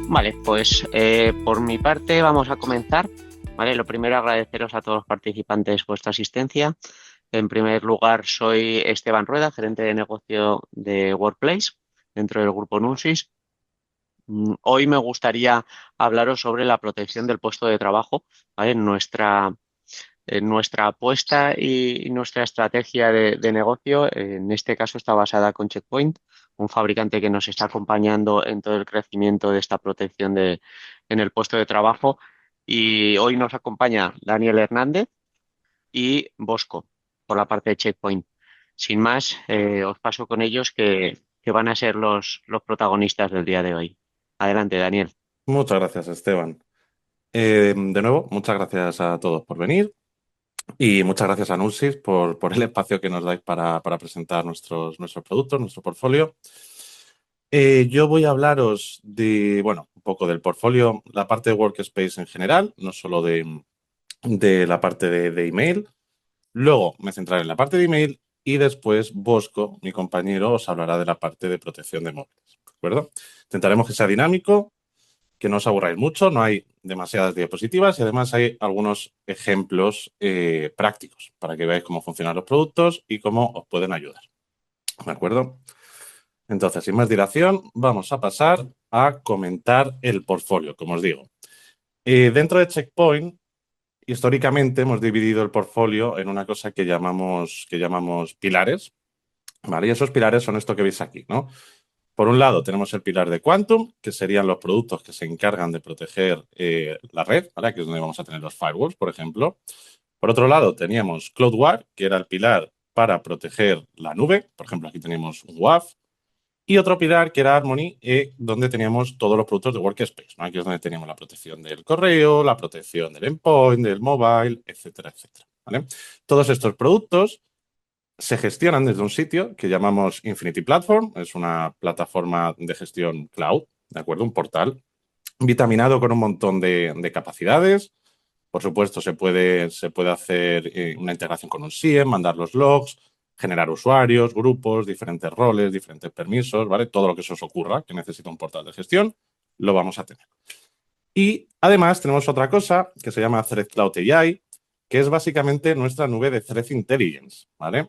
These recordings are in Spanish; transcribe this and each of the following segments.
Vale, pues por mi parte vamos a comenzar. Vale, lo primero agradeceros a todos los participantes vuestra asistencia. En primer lugar, soy Esteban Rueda, gerente de negocio de Workplace dentro del grupo Nunsis. Hoy me gustaría hablaros sobre la protección del puesto de trabajo, ¿vale? Nuestra apuesta y nuestra estrategia de negocio, en este caso, está basada con Checkpoint, un fabricante que nos está acompañando en todo el crecimiento de esta protección en el puesto de trabajo. Y hoy nos acompaña Daniel Hernández y Bosco por la parte de Checkpoint. Sin más, os paso con ellos que van a ser los protagonistas del día de hoy. Adelante, Daniel. Muchas gracias, Esteban. De nuevo, muchas gracias a todos por venir y muchas gracias a Nursis por el espacio que nos dais para presentar nuestros productos, nuestro portfolio. Yo voy a hablaros bueno, un poco del portfolio, la parte de Workspace en general, no solo de la parte de email. Luego me centraré en la parte de email y después Bosco, mi compañero, os hablará de la parte de protección de móviles. ¿De acuerdo? Intentaremos que sea dinámico, que no os aburráis mucho, no hay demasiadas diapositivas y además hay algunos ejemplos prácticos para que veáis cómo funcionan los productos y cómo os pueden ayudar. ¿De acuerdo? Entonces, sin más dilación, vamos a pasar a comentar el portfolio, como os digo. Dentro de Checkpoint, históricamente hemos dividido el portfolio en una cosa que llamamos pilares, ¿vale? Y esos pilares son esto que veis aquí, ¿no? Por un lado, tenemos el pilar de Quantum, que serían los productos que se encargan de proteger la red, ¿vale? Aquí es donde vamos a tener los firewalls, por ejemplo. Por otro lado, teníamos CloudWare, que era el pilar para proteger la nube. Por ejemplo, aquí tenemos un WAF. Y otro pilar que era Harmony, donde teníamos todos los productos de Workspace, ¿no? Aquí es donde teníamos la protección del correo, la protección del endpoint, del mobile, etcétera, etcétera, ¿vale? Todos estos productos se gestionan desde un sitio que llamamos Infinity Platform, es una plataforma de gestión cloud, ¿de acuerdo? Un portal vitaminado con un montón de capacidades. Por supuesto, se puede hacer una integración con un SIEM, mandar los logs, generar usuarios, grupos, diferentes roles, diferentes permisos, ¿vale? Todo lo que se os ocurra que necesita un portal de gestión, lo vamos a tener. Y además tenemos otra cosa que se llama Threat Cloud AI, que es básicamente nuestra nube de Threat Intelligence, ¿vale?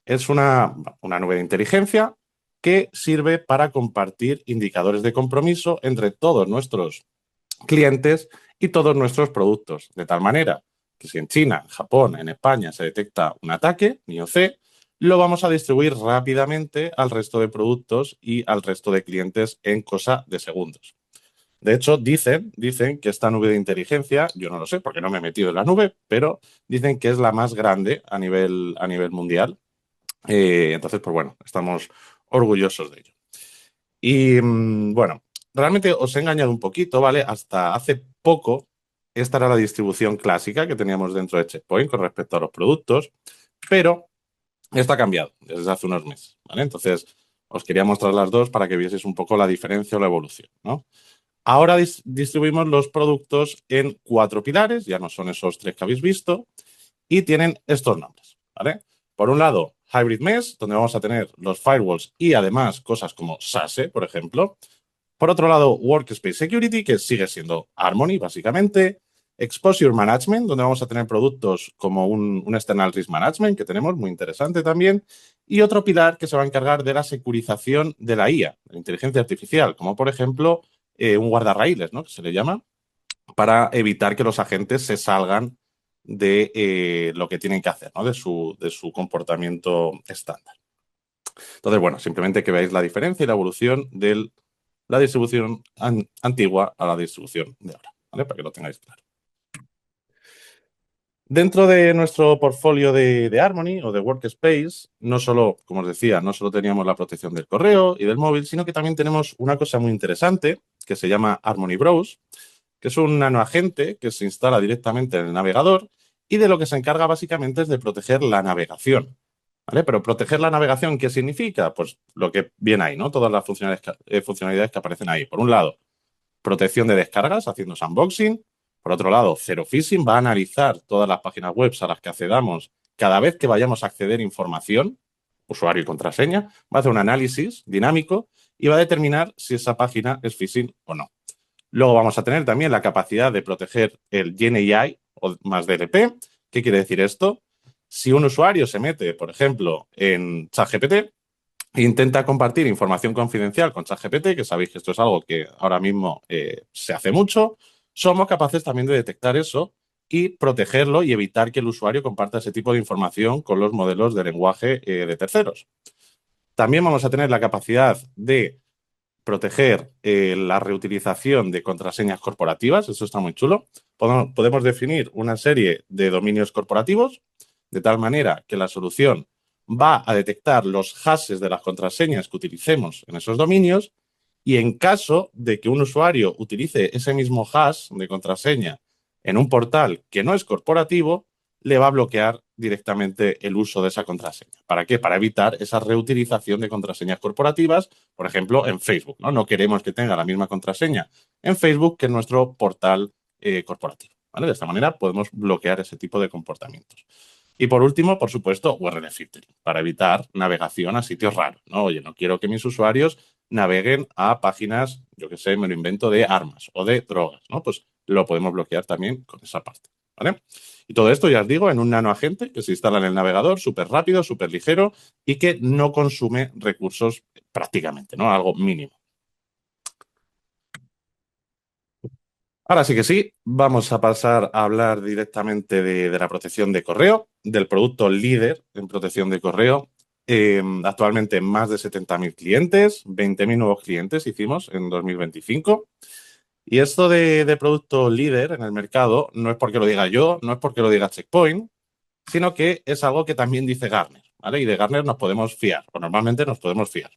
Es una nube de inteligencia que sirve para compartir indicadores de compromiso entre todos nuestros clientes y todos nuestros productos, de tal manera que si en China, en Japón, en España se detecta un ataque, IOC, lo vamos a distribuir rápidamente al resto de productos y al resto de clientes en cosa de segundos. De hecho, dicen que esta nube de inteligencia, yo no lo sé porque no me he metido en la nube, pero dicen que es la más grande a nivel mundial. Entonces, pues bueno, estamos orgullosos de ello. Y bueno, realmente os he engañado un poquito, ¿vale? Hasta hace poco, esta era la distribución clásica que teníamos dentro de Checkpoint con respecto a los productos, pero esto ha cambiado desde hace unos meses, ¿vale? Entonces, os quería mostrar las dos para que vieseis un poco la diferencia o la evolución, ¿no? Ahora distribuimos los productos en 4 pilares, ya no son esos 3 que habéis visto, y tienen estos nombres, ¿vale? Por un lado, Hybrid Mesh, donde vamos a tener los firewalls y además cosas como SASE, por ejemplo. Por otro lado, Workspace Security, que sigue siendo Harmony, básicamente. Exposure Management, donde vamos a tener productos como un External Risk Management, que tenemos, muy interesante también. Y otro pilar que se va a encargar de la securización de la IA, de la inteligencia artificial, como por ejemplo un guardarraíles, ¿no? Que se le llama, para evitar que los agentes se salgan de lo que tienen que hacer, ¿no? De su comportamiento estándar. Entonces, bueno, simplemente que veáis la diferencia y la evolución de la distribución antigua a la distribución de ahora, ¿vale? Para que lo tengáis claro. Dentro de nuestro portfolio de Harmony o de Workspace, no solo, como os decía, no solo teníamos la protección del correo y del móvil, sino que también tenemos una cosa muy interesante que se llama Harmony Browse, que es un nanoagente que se instala directamente en el navegador y de lo que se encarga básicamente es de proteger la navegación, ¿vale? Pero proteger la navegación, ¿qué significa? Pues lo que viene ahí, ¿no? Todas las funcionalidades que aparecen ahí. Por un lado, protección de descargas, haciendo sandboxing. Por otro lado, Zero Phishing va a analizar todas las páginas web a las que accedamos cada vez que vayamos a acceder a información, usuario y contraseña, va a hacer un análisis dinámico y va a determinar si esa página es phishing o no. Luego vamos a tener también la capacidad de proteger el GenAI o más DLP. ¿Qué quiere decir esto? Si un usuario se mete, por ejemplo, en ChatGPT e intenta compartir información confidencial con ChatGPT, que sabéis que esto es algo que ahora mismo se hace mucho, somos capaces también de detectar eso y protegerlo y evitar que el usuario comparta ese tipo de información con los modelos de lenguaje de terceros. También vamos a tener la capacidad de proteger la reutilización de contraseñas corporativas, eso está muy chulo. Podemos definir una serie de dominios corporativos de tal manera que la solución va a detectar los hashes de las contraseñas que utilicemos en esos dominios y en caso de que un usuario utilice ese mismo hash de contraseña en un portal que no es corporativo, le va a bloquear directamente el uso de esa contraseña. ¿Para qué? Para evitar esa reutilización de contraseñas corporativas, por ejemplo, en Facebook, ¿no? No queremos que tenga la misma contraseña en Facebook que en nuestro portal corporativo, ¿vale? De esta manera podemos bloquear ese tipo de comportamientos. Y por último, por supuesto, URL filtering, para evitar navegación a sitios raros, ¿no? Oye, no quiero que mis usuarios naveguen a páginas, yo que sé, me lo invento, de armas o de drogas, ¿no? Pues lo podemos bloquear también con esa parte, ¿vale? Y todo esto, ya os digo, en un nanoagente que se instala en el navegador, súper rápido, súper ligero y que no consume recursos prácticamente, ¿no? Algo mínimo. Ahora sí que sí, vamos a pasar a hablar directamente de la protección de correo, del producto líder en protección de correo. Actualmente más de 70.000 clientes, 20.000 nuevos clientes hicimos en 2025. Y esto de producto líder en el mercado no es porque lo diga yo, no es porque lo diga Checkpoint, sino que es algo que también dice Gartner, ¿vale? Y de Gartner nos podemos fiar, o normalmente nos podemos fiar.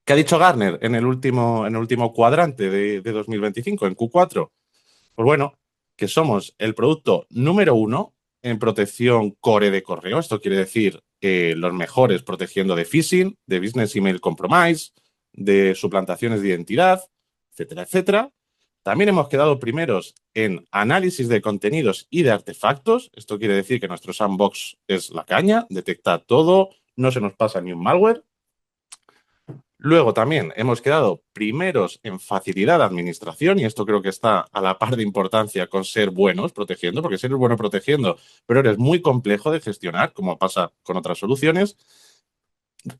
¿Qué ha dicho Gartner en el último cuadrante de 2025, en Q4? Pues bueno, que somos el producto número uno en protección core de correo. Esto quiere decir los mejores protegiendo de phishing, de business email compromise, de suplantaciones de identidad, etcétera, etcétera. También hemos quedado primeros en análisis de contenidos y de artefactos. Esto quiere decir que nuestro sandbox es la caña, detecta todo, no se nos pasa ni un malware. Luego también hemos quedado primeros en facilidad de administración y esto creo que está a la par de importancia con ser buenos protegiendo, porque ser bueno protegiendo, pero eres muy complejo de gestionar, como pasa con otras soluciones.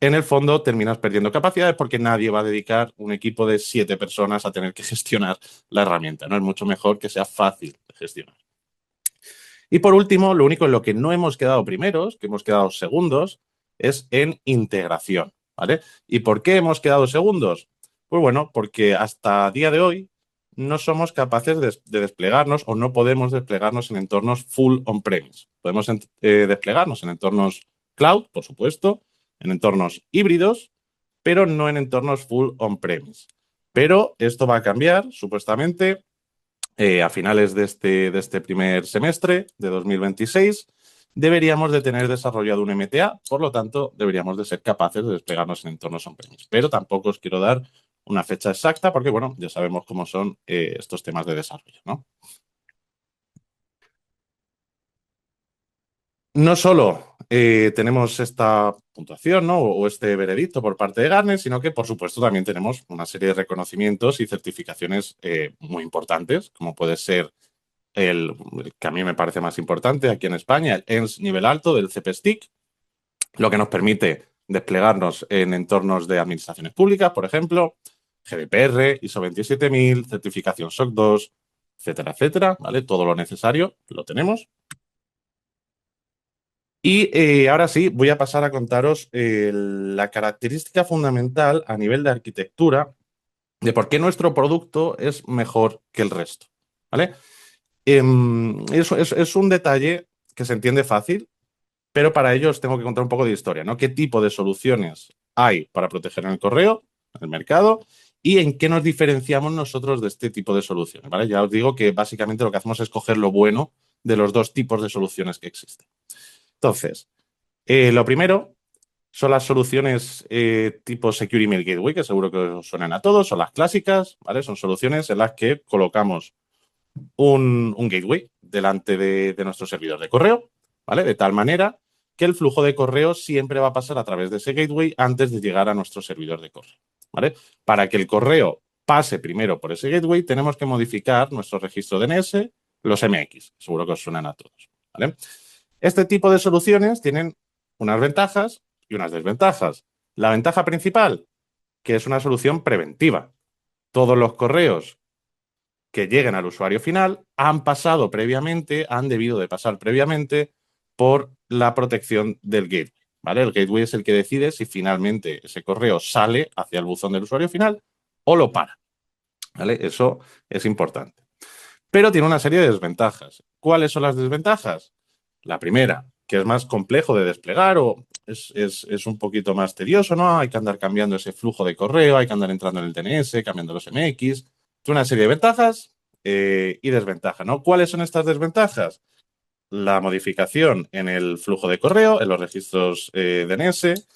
En el fondo terminas perdiendo capacidades porque nadie va a dedicar un equipo de 7 personas a tener que gestionar la herramienta, ¿no? Es mucho mejor que sea fácil de gestionar. Y por último, lo único en lo que no hemos quedado primeros, que hemos quedado segundos, es en integración, ¿vale? ¿Y por qué hemos quedado segundos? Pues bueno, porque hasta día de hoy no somos capaces de desplegarnos o no podemos desplegarnos en entornos full on-premise. Podemos desplegarnos en entornos cloud, por supuesto, en entornos híbridos, pero no en entornos full on-premise. Pero esto va a cambiar, supuestamente, a finales de este primer semestre de 2026, deberíamos de tener desarrollado un MTA, por lo tanto, deberíamos de ser capaces de desplegarnos en entornos on-premise. Pero tampoco os quiero dar una fecha exacta porque, bueno, ya sabemos cómo son estos temas de desarrollo, ¿no? No solo tenemos esta puntuación, ¿no? O este veredicto por parte de Gartner, sino que, por supuesto, también tenemos una serie de reconocimientos y certificaciones muy importantes, como puede ser el que a mí me parece más importante aquí en España, el ENS nivel alto del CPSTIC, lo que nos permite desplegarnos en entornos de administraciones públicas, por ejemplo, GDPR, ISO 27000, certificación SOC 2, etcétera, etcétera, ¿vale? Todo lo necesario lo tenemos. Y ahora sí, voy a pasar a contaros la característica fundamental a nivel de arquitectura de por qué nuestro producto es mejor que el resto, ¿vale? Es un detalle que se entiende fácil, pero para ello os tengo que contar un poco de historia, ¿no? ¿Qué tipo de soluciones hay para proteger en el correo, en el mercado, y en qué nos diferenciamos nosotros de este tipo de soluciones, ¿vale? Ya os digo que básicamente lo que hacemos es coger lo bueno de los dos tipos de soluciones que existen. Entonces, lo primero son las soluciones tipo Secure Email Gateway, que seguro que os suenan a todos, son las clásicas, ¿vale? Son soluciones en las que colocamos un gateway delante de nuestro servidor de correo, ¿vale? De tal manera que el flujo de correo siempre va a pasar a través de ese gateway antes de llegar a nuestro servidor de correo, ¿vale? Para que el correo pase primero por ese gateway, tenemos que modificar nuestro registro DNS, los MX. Seguro que os suenan a todos, ¿vale? Este tipo de soluciones tienen unas ventajas y unas desventajas. La ventaja principal, que es una solución preventiva. Todos los correos que lleguen al usuario final han pasado previamente, han debido de pasar previamente por la protección del gateway, ¿vale? El gateway es el que decide si finalmente ese correo sale hacia el buzón del usuario final o lo para, ¿vale? Eso es importante. Pero tiene una serie de desventajas. ¿Cuáles son las desventajas? La primera, que es más complejo de desplegar o es un poquito más tedioso, ¿no? Hay que andar cambiando ese flujo de correo, hay que andar entrando en el DNS, cambiando los MX. Tiene una serie de ventajas y desventajas, ¿no? ¿Cuáles son estas desventajas? La modificación en el flujo de correo, en los registros DNS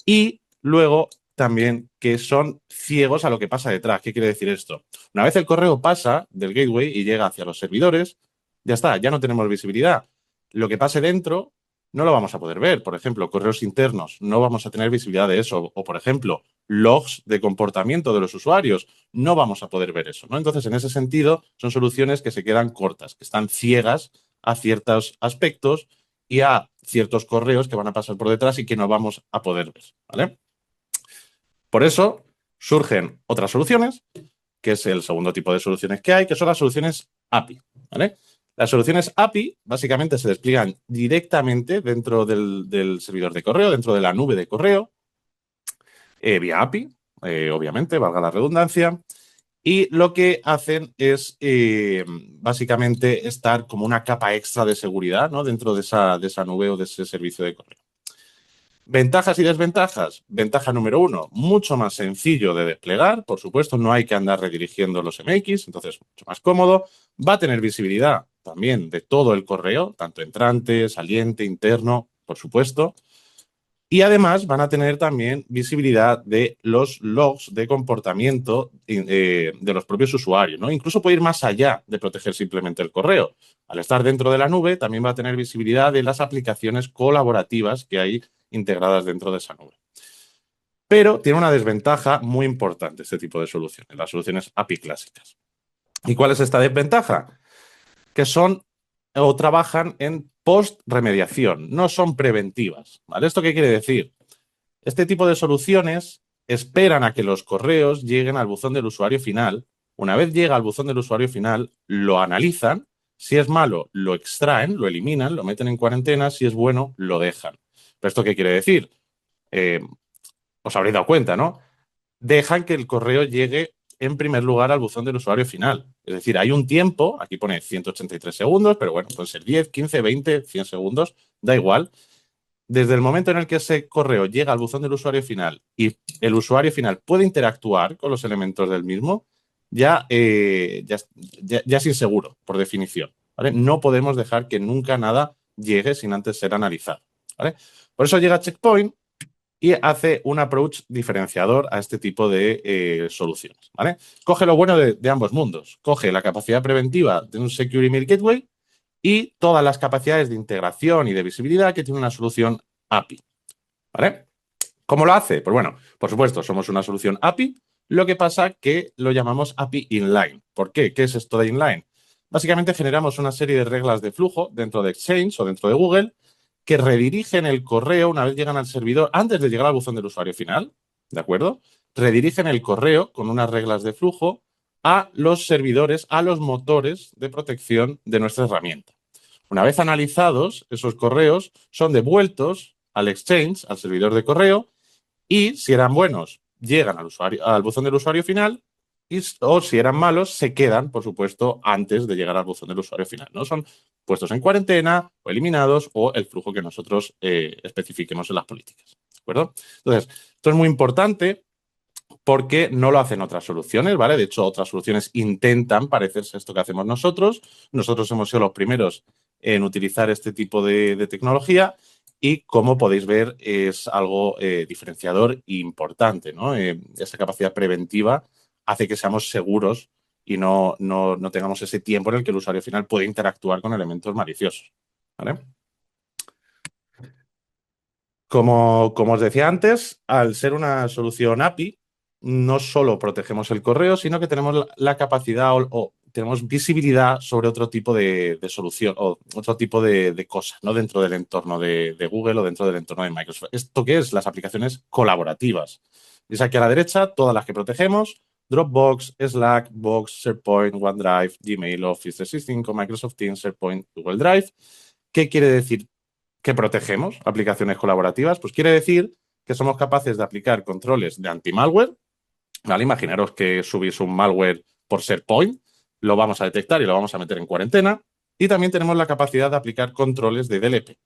y luego también que son ciegos a lo que pasa detrás. ¿Qué quiere decir esto? Una vez el correo pasa del gateway y llega hacia los servidores, ya está, ya no tenemos visibilidad. Lo que pase dentro no lo vamos a poder ver. Por ejemplo, correos internos, no vamos a tener visibilidad de eso. O, por ejemplo, logs de comportamiento de los usuarios, no vamos a poder ver eso, ¿no? Entonces, en ese sentido, son soluciones que se quedan cortas, que están ciegas a ciertos aspectos y a ciertos correos que van a pasar por detrás y que no vamos a poder ver, ¿vale? Por eso surgen otras soluciones, que es el segundo tipo de soluciones que hay, que son las soluciones API, ¿vale? Las soluciones API básicamente se despliegan directamente dentro del servidor de correo, dentro de la nube de correo, vía API, obviamente, valga la redundancia, y lo que hacen es básicamente estar como una capa extra de seguridad, ¿no? Dentro de esa nube o de ese servicio de correo. Ventajas y desventajas. Ventaja número uno, mucho más sencillo de desplegar. Por supuesto, no hay que andar redirigiendo los MX, entonces mucho más cómodo. Va a tener visibilidad también de todo el correo, tanto entrante, saliente, interno, por supuesto. Y además van a tener también visibilidad de los logs de comportamiento de los propios usuarios, ¿no? Incluso puede ir más allá de proteger simplemente el correo. Al estar dentro de la nube, también va a tener visibilidad de las aplicaciones colaborativas que hay integradas dentro de esa nube. Pero tiene una desventaja muy importante este tipo de soluciones, las soluciones API clásicas. ¿Y cuál es esta desventaja? Que son o trabajan en post-remediación, no son preventivas, ¿vale? ¿Esto qué quiere decir? Este tipo de soluciones esperan a que los correos lleguen al buzón del usuario final. Una vez llega al buzón del usuario final, lo analizan. Si es malo, lo extraen, lo eliminan, lo meten en cuarentena. Si es bueno, lo dejan. ¿Pero esto qué quiere decir? Eh, Os habréis dado cuenta, ¿no? Dejan que el correo llegue en primer lugar al buzón del usuario final. Es decir, hay un tiempo, aquí pone 183 segundos, pero bueno, pueden ser 10, 15, 20, 100 segundos, da igual. Desde el momento en el que ese correo llega al buzón del usuario final y el usuario final puede interactuar con los elementos del mismo, ya es inseguro, por definición, ¿vale? No podemos dejar que nunca nada llegue sin antes ser analizado, ¿vale? Por eso llega Checkpoint y hace un approach diferenciador a este tipo de soluciones, ¿vale? Coge lo bueno de ambos mundos. Coge la capacidad preventiva de un Secure Email Gateway y todas las capacidades de integración y de visibilidad que tiene una solución API, ¿vale? ¿Cómo lo hace? Pues bueno, por supuesto, somos una solución API, lo que pasa que lo llamamos API Inline. ¿Por qué? ¿Qué es esto de Inline? Básicamente generamos una serie de reglas de flujo dentro de Exchange o dentro de Google que redirigen el correo una vez llegan al servidor, antes de llegar al buzón del usuario final, ¿de acuerdo? Redirigen el correo con unas reglas de flujo a los servidores, a los motores de protección de nuestra herramienta. Una vez analizados, esos correos son devueltos al exchange, al servidor de correo, y si eran buenos, llegan al usuario, al buzón del usuario final, o si eran malos, se quedan, por supuesto, antes de llegar al buzón del usuario final, ¿no? Son puestos en cuarentena o eliminados o el flujo que nosotros especifiquemos en las políticas, ¿de acuerdo? Entonces, esto es muy importante porque no lo hacen otras soluciones, ¿vale? De hecho, otras soluciones intentan parecerse a esto que hacemos nosotros. Nosotros hemos sido los primeros en utilizar este tipo de tecnología y, como podéis ver, es algo diferenciador e importante, ¿no? Esa capacidad preventiva hace que seamos seguros y no tengamos ese tiempo en el que el usuario final puede interactuar con elementos maliciosos, ¿vale? Como os decía antes, al ser una solución API, no solo protegemos el correo, sino que tenemos la capacidad o tenemos visibilidad sobre otro tipo de solución o otro tipo de cosas, ¿no? Dentro del entorno de Google o dentro del entorno de Microsoft. ¿Esto qué es? Las aplicaciones colaborativas. Es aquí a la derecha todas las que protegemos: Dropbox, Slack, Box, SharePoint, OneDrive, Gmail, Office 365, Microsoft Teams, SharePoint, Google Drive. ¿Qué quiere decir que protegemos aplicaciones colaborativas? Pues quiere decir que somos capaces de aplicar controles de anti-malware, ¿vale? Imaginaros que subís un malware por SharePoint, lo vamos a detectar y lo vamos a meter en cuarentena. Y también tenemos la capacidad de aplicar controles de DLP.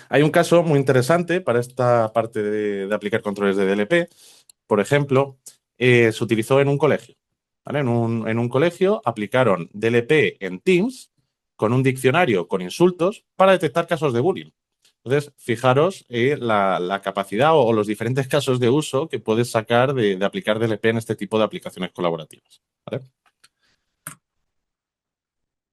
Hay un caso muy interesante para esta parte de aplicar controles de DLP. Por ejemplo, se utilizó en un colegio, ¿vale? En un colegio aplicaron DLP en Teams con un diccionario con insultos para detectar casos de bullying. Entonces, fijaros la capacidad o los diferentes casos de uso que puedes sacar de aplicar DLP en este tipo de aplicaciones colaborativas, ¿vale?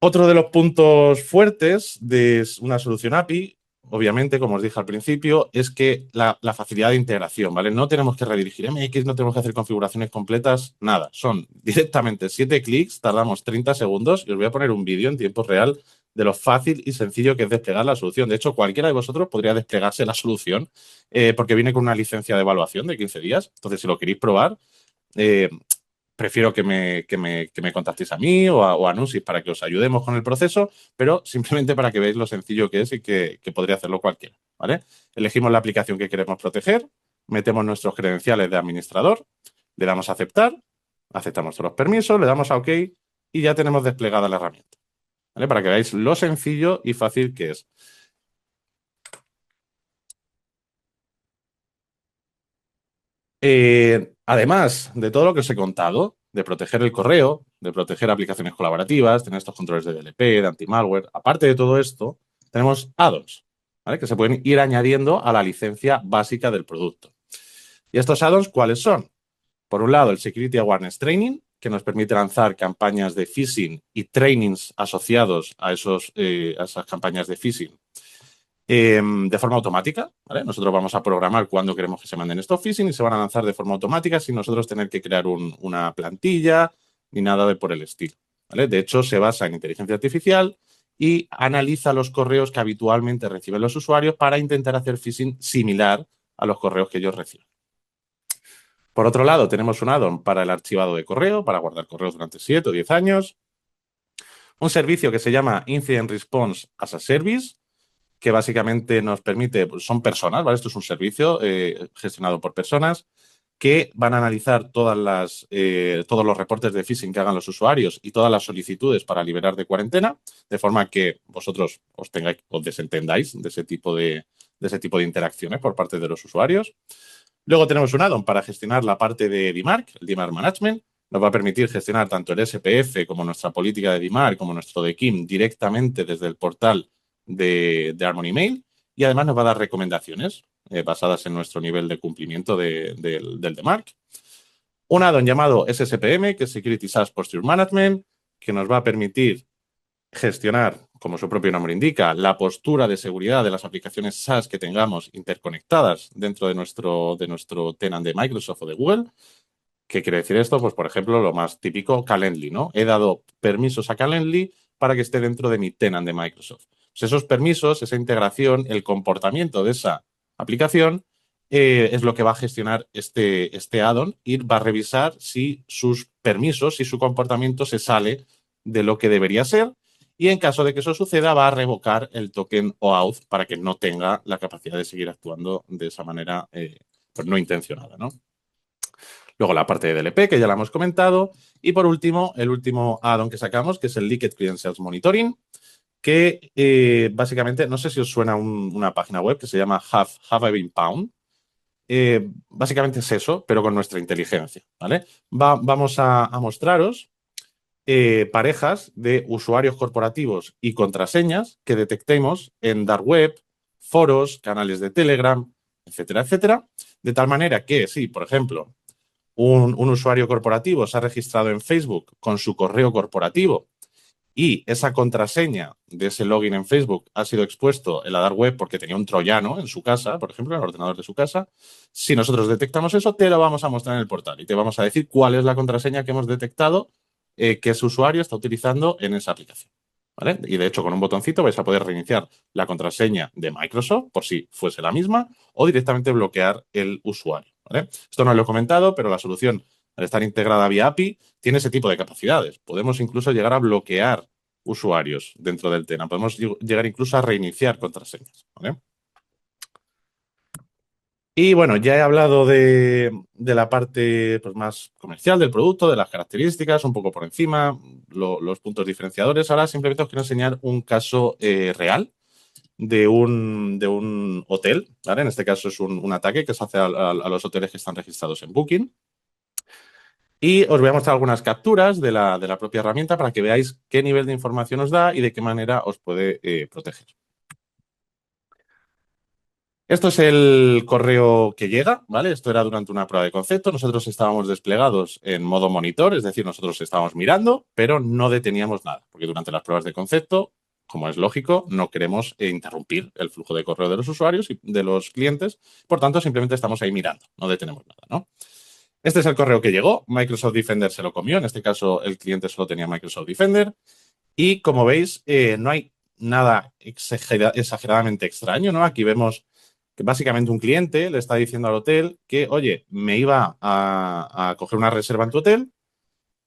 Otro de los puntos fuertes de una solución API, obviamente, como os dije al principio, es que la facilidad de integración, ¿vale? No tenemos que redirigir MX, no tenemos que hacer configuraciones completas, nada. Son directamente 7 clics, tardamos 30 segundos y os voy a poner un vídeo en tiempo real de lo fácil y sencillo que es desplegar la solución. De hecho, cualquiera de vosotros podría desplegarse la solución porque viene con una licencia de evaluación de 15 días. Entonces, si lo queréis probar, eh, prefiero que me contactéis a mí o a Nusis para que os ayudemos con el proceso, pero simplemente para que veáis lo sencillo que es y que podría hacerlo cualquiera, ¿vale? Elegimos la aplicación que queremos proteger, metemos nuestros credenciales de administrador, le damos a aceptar, aceptamos todos los permisos, le damos a OK y ya tenemos desplegada la herramienta, ¿vale? Para que veáis lo sencillo y fácil que es. Además de todo lo que os he contado, de proteger el correo, de proteger aplicaciones colaborativas, tener estos controles de DLP, de anti-malware, aparte de todo esto, tenemos add-ons, ¿vale? Que se pueden ir añadiendo a la licencia básica del producto. ¿Y estos add-ons cuáles son? Por un lado, el Security Awareness Training, que nos permite lanzar campañas de phishing y trainings asociados a esas campañas de phishing de forma automática, ¿vale? Nosotros vamos a programar cuándo queremos que se manden estos phishing y se van a lanzar de forma automática sin nosotros tener que crear una plantilla ni nada de por el estilo, ¿vale? De hecho, se basa en inteligencia artificial y analiza los correos que habitualmente reciben los usuarios para intentar hacer phishing similar a los correos que ellos reciben. Por otro lado, tenemos un add-on para el archivado de correo, para guardar correos durante 7 o 10 años. Un servicio que se llama Incident Response as a Service, que básicamente nos permite, pues son personas, ¿vale? Esto es un servicio gestionado por personas que van a analizar todos los reportes de phishing que hagan los usuarios y todas las solicitudes para liberar de cuarentena, de forma que vosotros os desentendáis de ese tipo de interacciones por parte de los usuarios. Luego tenemos un add-on para gestionar la parte de DMARC, el DMARC Management. Nos va a permitir gestionar tanto el SPF como nuestra política de DMARC, como nuestro DKIM directamente desde el portal de Harmony Mail, y además nos va a dar recomendaciones basadas en nuestro nivel de cumplimiento del DMARC. Un add-on llamado SSPM, que es Security SaaS Posture Management, que nos va a permitir gestionar, como su propio nombre indica, la postura de seguridad de las aplicaciones SaaS que tengamos interconectadas dentro de nuestro tenant de Microsoft o de Google. ¿Qué quiere decir esto? Pues, por ejemplo, lo más típico, Calendly, ¿no? He dado permisos a Calendly para que esté dentro de mi tenant de Microsoft. Pues esos permisos, esa integración, el comportamiento de esa aplicación es lo que va a gestionar este add-on y va a revisar si sus permisos, si su comportamiento se sale de lo que debería ser, y en caso de que eso suceda va a revocar el token OAuth para que no tenga la capacidad de seguir actuando de esa manera pues no intencionada, ¿no? Luego la parte de DLP, que ya la hemos comentado. Y por último, el último add-on que sacamos, que es el Leaked Credentials Monitoring, que básicamente, no sé si os suena una página web que se llama Have I Been Pwned. Básicamente es eso, pero con nuestra inteligencia, ¿vale? Vamos a mostraros parejas de usuarios corporativos y contraseñas que detectemos en Dark Web, foros, canales de Telegram, etcétera, etcétera. De tal manera que, si, por ejemplo, un usuario corporativo se ha registrado en Facebook con su correo corporativo y esa contraseña de ese login en Facebook ha sido expuesto en la dark web porque tenía un troyano en su casa, por ejemplo, en el ordenador de su casa, si nosotros detectamos eso, te lo vamos a mostrar en el portal y te vamos a decir cuál es la contraseña que hemos detectado que ese usuario está utilizando en esa aplicación. ¿Vale? Y de hecho, con un botoncito vais a poder reiniciar la contraseña de Microsoft por si fuese la misma o directamente bloquear el usuario. ¿Vale? Esto no lo he comentado, pero la solución, al estar integrada vía API, tiene ese tipo de capacidades. Podemos incluso llegar a bloquear usuarios dentro del tema. Podemos llegar incluso a reiniciar contraseñas. ¿Vale? Y bueno, ya he hablado de la parte pues, más comercial del producto, de las características, un poco por encima, los puntos diferenciadores. Ahora simplemente os quiero enseñar un caso real de un hotel, ¿vale? En este caso es un ataque que se hace a los hoteles que están registrados en Booking. Y os voy a mostrar algunas capturas de la propia herramienta para que veáis qué nivel de información os da y de qué manera os puede proteger. Esto es el correo que llega, ¿vale? Esto era durante una prueba de concepto. Nosotros estábamos desplegados en modo monitor, es decir, nosotros estábamos mirando, pero no deteníamos nada, porque durante las pruebas de concepto, como es lógico, no queremos interrumpir el flujo de correo de los usuarios y de los clientes. Por tanto, simplemente estamos ahí mirando, no detenemos nada, ¿no? Este es el correo que llegó. Microsoft Defender se lo comió. En este caso, el cliente solo tenía Microsoft Defender. Y como veis, no hay nada exageradamente extraño, ¿no? Aquí vemos que básicamente un cliente le está diciendo al hotel que, oye, me iba a coger una reserva en tu hotel,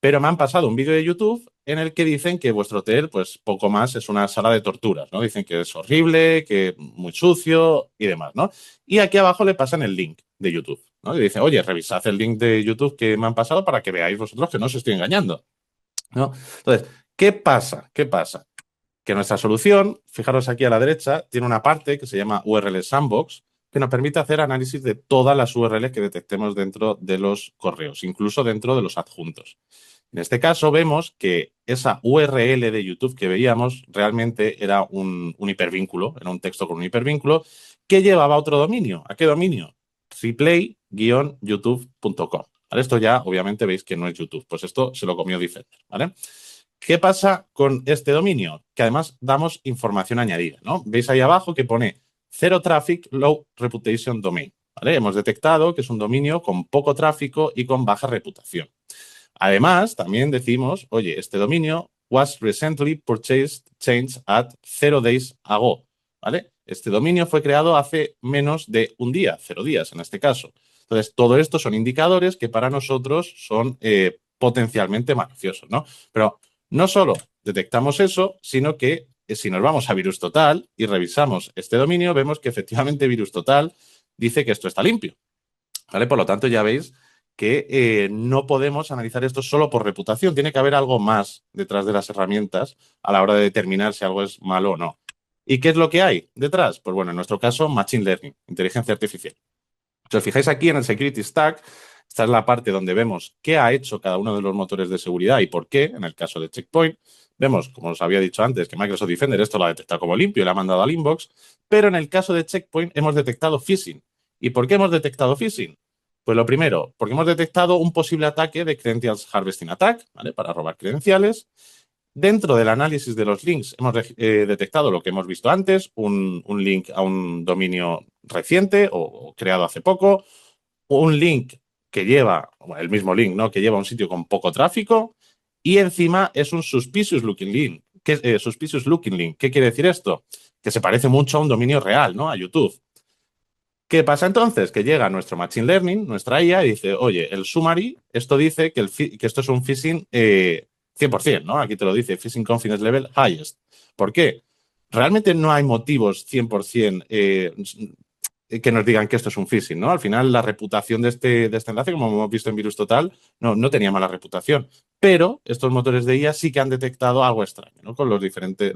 pero me han pasado un vídeo de YouTube en el que dicen que vuestro hotel, pues poco más, es una sala de torturas, ¿no? Dicen que es horrible, que muy sucio y demás, ¿no? Y aquí abajo le pasan el link de YouTube, ¿no? Y dice, oye, revisad el link de YouTube que me han pasado para que veáis vosotros que no os estoy engañando, ¿no? Entonces, ¿qué pasa? ¿Qué pasa? Que nuestra solución, fijaros aquí a la derecha, tiene una parte que se llama URL Sandbox, que nos permite hacer análisis de todas las URLs que detectemos dentro de los correos, incluso dentro de los adjuntos. En este caso vemos que esa URL de YouTube que veíamos realmente era un hipervínculo, era un texto con un hipervínculo que llevaba a otro dominio. ¿A qué dominio? replay-youtube.com. ¿Vale? Esto ya obviamente veis que no es YouTube, pues esto se lo comió Defender, ¿vale? ¿Qué pasa con este dominio? Que además damos información añadida, ¿no? Veis ahí abajo que pone Zero Traffic, Low Reputation Domain. ¿Vale? Hemos detectado que es un dominio con poco tráfico y con baja reputación. Además, también decimos, oye, este dominio was recently purchased, changed at 0 days ago. ¿Vale? Este dominio fue creado hace menos de un día, 0 días en este caso. Entonces, todo esto son indicadores que para nosotros son potencialmente maliciosos, ¿no? Pero no solo detectamos eso, sino que si nos vamos a Virus Total y revisamos este dominio, vemos que efectivamente Virus Total dice que esto está limpio. ¿Vale? Por lo tanto, ya veis que no podemos analizar esto solo por reputación. Tiene que haber algo más detrás de las herramientas a la hora de determinar si algo es malo o no. ¿Y qué es lo que hay detrás? Pues bueno, en nuestro caso, Machine Learning, inteligencia artificial. Si os fijáis aquí en el Security Stack, esta es la parte donde vemos qué ha hecho cada uno de los motores de seguridad y por qué. En el caso de Checkpoint, vemos, como os había dicho antes, que Microsoft Defender esto lo ha detectado como limpio y lo ha mandado al inbox, pero en el caso de Checkpoint hemos detectado phishing. ¿Y por qué hemos detectado phishing? Pues lo primero, porque hemos detectado un posible ataque de Credentials Harvesting Attack, ¿vale? Para robar credenciales. Dentro del análisis de los links hemos detectado lo que hemos visto antes, un link a un dominio reciente o creado hace poco, un link que lleva, el mismo link, ¿no? Que lleva a un sitio con poco tráfico y encima es un suspicious looking link. Suspicious looking link. ¿Qué quiere decir esto? Que se parece mucho a un dominio real, ¿no? A YouTube. ¿Qué pasa entonces? Que llega nuestro Machine Learning, nuestra IA, y dice, oye, el summary, esto dice que esto es un phishing 100%, ¿no? Aquí te lo dice, phishing confidence level highest. ¿Por qué? Realmente no hay motivos 100% que nos digan que esto es un phishing, ¿no? Al final, la reputación de este enlace, como hemos visto en Virus Total, no tenía mala reputación. Pero estos motores de IA sí que han detectado algo extraño, ¿no? Con las diferentes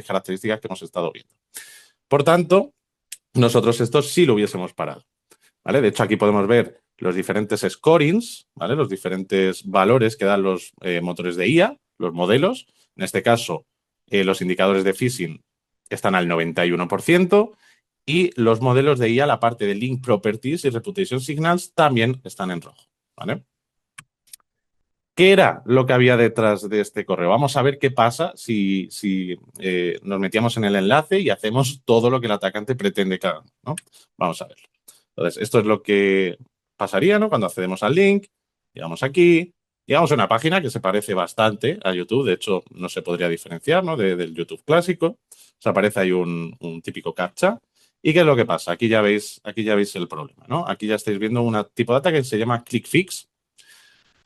características que hemos estado viendo. Por tanto, nosotros esto sí lo hubiésemos parado, ¿vale? De hecho, aquí podemos ver los diferentes scorings, ¿vale? Los diferentes valores que dan los motores de IA, los modelos. En este caso, los indicadores de phishing están al 91% y los modelos de IA, la parte de link properties y reputation signals, también están en rojo, ¿vale? ¿Qué era lo que había detrás de este correo? Vamos a ver qué pasa si nos metíamos en el enlace y hacemos todo lo que el atacante pretende que hagamos, ¿no? Vamos a verlo. Entonces, esto es lo que pasaría, ¿no? Cuando accedemos al link, llegamos aquí, llegamos a una página que se parece bastante a YouTube, de hecho, no se podría diferenciar, ¿no? Del YouTube clásico. O aparece ahí un típico captcha. ¿Y qué es lo que pasa? Aquí ya veis el problema, ¿no? Aquí ya estáis viendo un tipo de ataque que se llama ClickFix,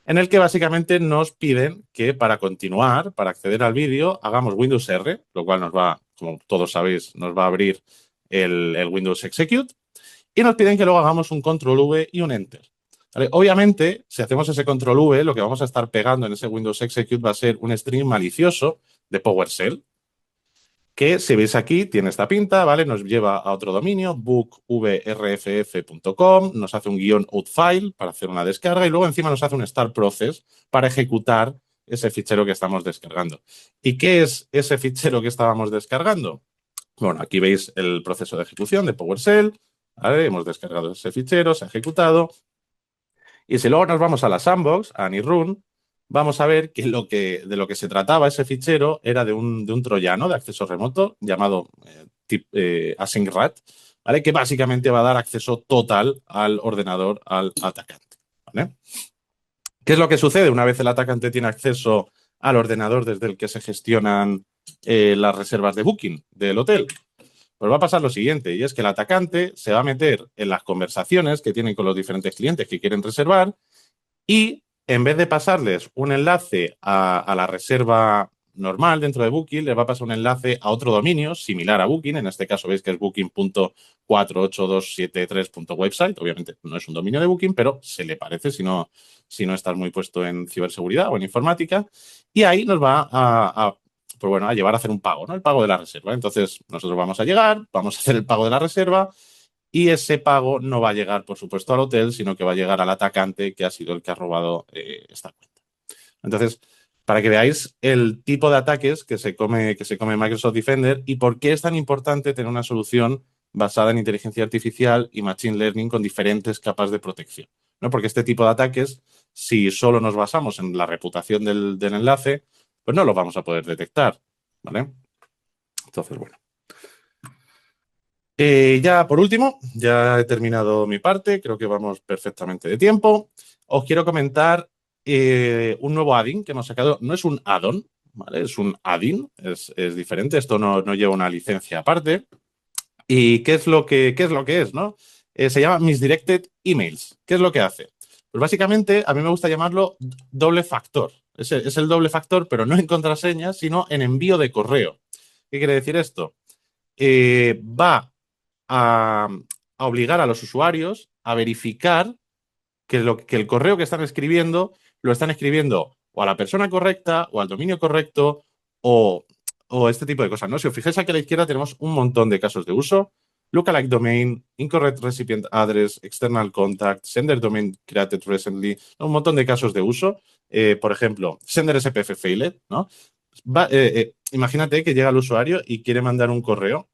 en el que básicamente nos piden que para continuar, para acceder al vídeo, hagamos Windows R, lo cual nos va, como todos sabéis, nos va a abrir el Windows Execute, y nos piden que luego hagamos un Control V y un Enter. ¿Vale? Obviamente, si hacemos ese Control V, lo que vamos a estar pegando en ese Windows Execute va a ser un string malicioso de PowerShell, que si veis aquí tiene esta pinta, ¿vale? Nos lleva a otro dominio, bookvrff.com, nos hace un guión outfile para hacer una descarga y luego encima nos hace un start process para ejecutar ese fichero que estamos descargando. ¿Y qué es ese fichero que estábamos descargando? Bueno, aquí veis el proceso de ejecución de PowerShell, ¿vale? Hemos descargado ese fichero, se ha ejecutado. Y si luego nos vamos a la sandbox, a Anirun, vamos a ver que, de lo que se trataba ese fichero era de un troyano de acceso remoto llamado AsyncRat, ¿vale? Que básicamente va a dar acceso total al ordenador al atacante, ¿vale? ¿Qué es lo que sucede una vez el atacante tiene acceso al ordenador desde el que se gestionan las reservas de booking del hotel? Pues va a pasar lo siguiente, y es que el atacante se va a meter en las conversaciones que tienen con los diferentes clientes que quieren reservar y en vez de pasarles un enlace a la reserva normal dentro de Booking, les va a pasar un enlace a otro dominio similar a Booking. En este caso veis que es booking.48273.website. Obviamente no es un dominio de Booking, pero se le parece si no estás muy puesto en ciberseguridad o en informática. Y ahí nos va pues bueno, a llevar a hacer un pago, ¿no? El pago de la reserva. Entonces nosotros vamos a llegar, vamos a hacer el pago de la reserva y ese pago no va a llegar, por supuesto, al hotel, sino que va a llegar al atacante que ha sido el que ha robado esta cuenta. Entonces, para que veáis el tipo de ataques que se come Microsoft Defender y por qué es tan importante tener una solución basada en inteligencia artificial y machine learning con diferentes capas de protección, ¿no? Porque este tipo de ataques, si solo nos basamos en la reputación del enlace, pues no los vamos a poder detectar, ¿vale? Entonces, bueno. Ya por último, ya he terminado mi parte, creo que vamos perfectamente de tiempo. Os quiero comentar un nuevo add-in que hemos sacado. No es un add-on, ¿vale? Es un add-in, es diferente, esto no lleva una licencia aparte. ¿Y qué es lo que es, no? Se llama Misdirected Emails. ¿Qué es lo que hace? Pues básicamente a mí me gusta llamarlo doble factor. Es el doble factor, pero no en contraseña, sino en envío de correo. ¿Qué quiere decir esto? Va a, a obligar a los usuarios a verificar que el correo que están escribiendo lo están escribiendo o a la persona correcta o al dominio correcto o, o este tipo de cosas, ¿no? Si os fijáis aquí a la izquierda tenemos un montón de casos de uso. Lookalike domain, incorrect recipient address, external contact, sender domain created recently, un montón de casos de uso. Por ejemplo, sender SPF failed, ¿no? Imagínate que llega el usuario y quiere mandar un correo